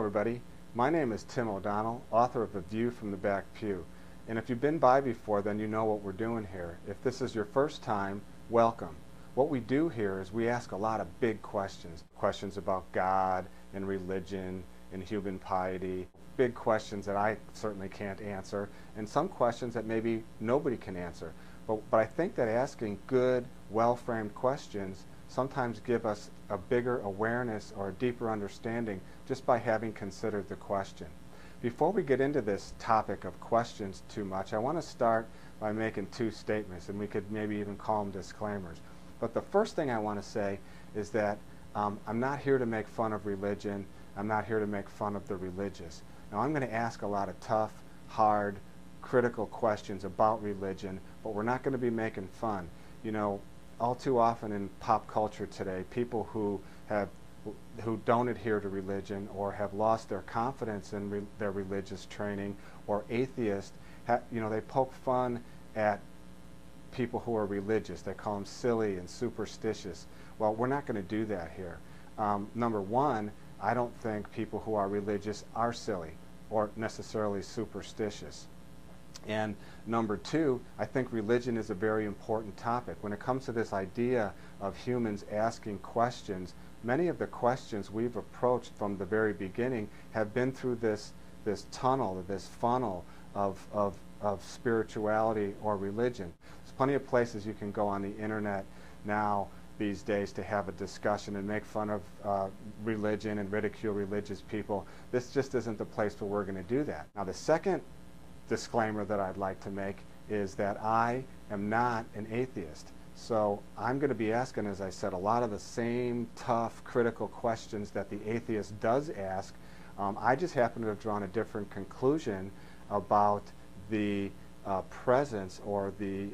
everybody. My name is Tim O'Donnell, author of A View from the Back Pew. And if you've been by before, then you know what we're doing here. If this is your first time, welcome. What we do here is we ask a lot of big questions. Questions about God and religion and human piety. Big questions that I certainly can't answer, and some questions that maybe nobody can answer. But I think that asking good, well-framed questions sometimes give us a bigger awareness or a deeper understanding just by having considered the question. Before we get into this topic of questions too much, I want to start by making two statements, and we could maybe even call them disclaimers. But the first thing I want to say is that I'm not here to make fun of religion. I'm not here to make fun of the religious. Now, I'm going to ask a lot of tough, hard, critical questions about religion, but we're not going to be making fun. You know, all too often in pop culture today, people who don't adhere to religion or have lost their confidence in their religious training, or atheists, they poke fun at people who are religious. They call them silly and superstitious. Well, we're not going to do that here. Number one, I don't think people who are religious are silly or necessarily superstitious. And number two, I think religion is a very important topic. When it comes to this idea of humans asking questions, many of the questions we've approached from the very beginning have been through this tunnel, this funnel of spirituality or religion. There's plenty of places you can go on the internet now these days to have a discussion and make fun of religion and ridicule religious people. This just isn't the place where we're going to do that. Now, the second disclaimer that I'd like to make is that I am not an atheist. So I'm going to be asking, as I said, a lot of the same tough, critical questions that the atheist does ask. I just happen to have drawn a different conclusion about the presence or the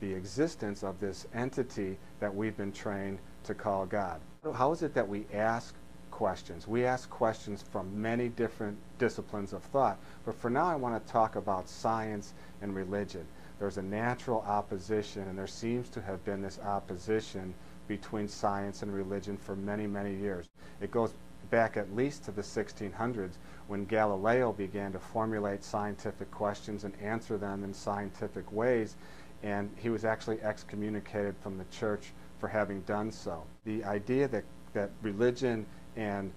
existence of this entity that we've been trained to call God. How is it that we ask questions? We ask questions from many different disciplines of thought, but for now I want to talk about science and religion. There's a natural opposition, and there seems to have been this opposition between science and religion for many, many years. It goes back at least to the 1600s, when Galileo began to formulate scientific questions and answer them in scientific ways, and he was actually excommunicated from the church for having done so. The idea that religion and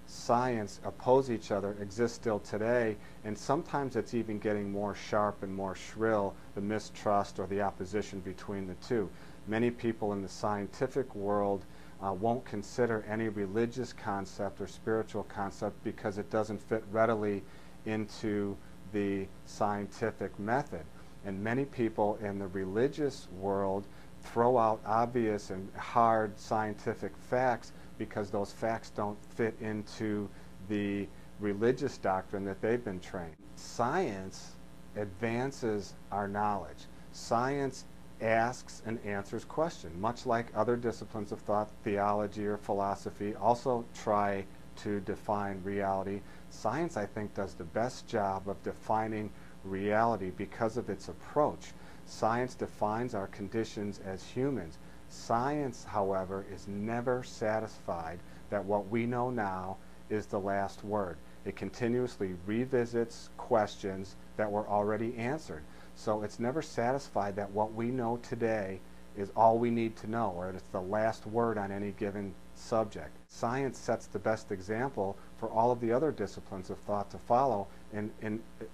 science oppose each other exists still today, and sometimes it's even getting more sharp and more shrill, the mistrust or the opposition between the two. Many people in the scientific world won't consider any religious concept or spiritual concept because it doesn't fit readily into the scientific method. And many people in the religious world throw out obvious and hard scientific facts because those facts don't fit into the religious doctrine that they've been trained. Science advances our knowledge. Science asks and answers questions, much like other disciplines of thought, theology or philosophy, also try to define reality. Science, I think, does the best job of defining reality because of its approach. Science defines our conditions as humans. Science, however, is never satisfied that what we know now is the last word. It continuously revisits questions that were already answered. So it's never satisfied that what we know today is all we need to know, or it's the last word on any given subject. Science sets the best example for all of the other disciplines of thought to follow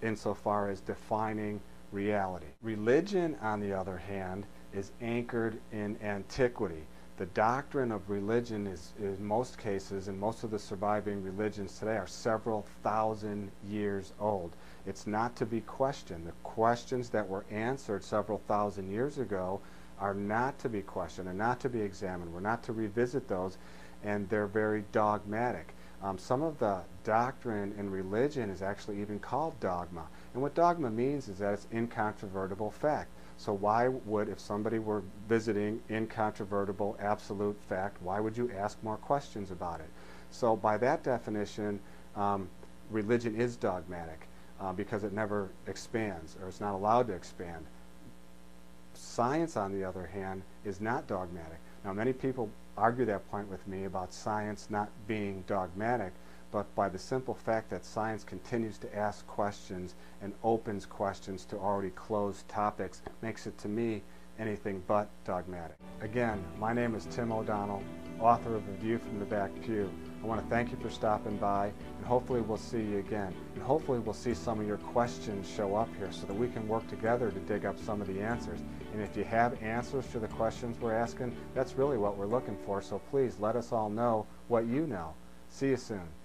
insofar as defining reality. Religion, on the other hand, is anchored in antiquity. The doctrine of religion is in most cases, and most of the surviving religions today are several thousand years old. It's not to be questioned. The questions that were answered several thousand years ago are not to be questioned and not to be examined. We're not to revisit those, and they're very dogmatic. Some of the doctrine in religion is actually even called dogma. And what dogma means is that it's incontrovertible fact. So why would, if somebody were visiting incontrovertible absolute fact, why would you ask more questions about it? So by that definition, religion is dogmatic because it never expands, or it's not allowed to expand. Science, on the other hand, is not dogmatic. Now, many people argue that point with me about science not being dogmatic, but by the simple fact that science continues to ask questions and opens questions to already closed topics makes it, to me, anything but dogmatic. Again, my name is Tim O'Donnell, author of A View from the Back Pew. I want to thank you for stopping by, and hopefully we'll see you again. And hopefully we'll see some of your questions show up here so that we can work together to dig up some of the answers. And if you have answers to the questions we're asking, that's really what we're looking for, so please let us all know what you know. See you soon.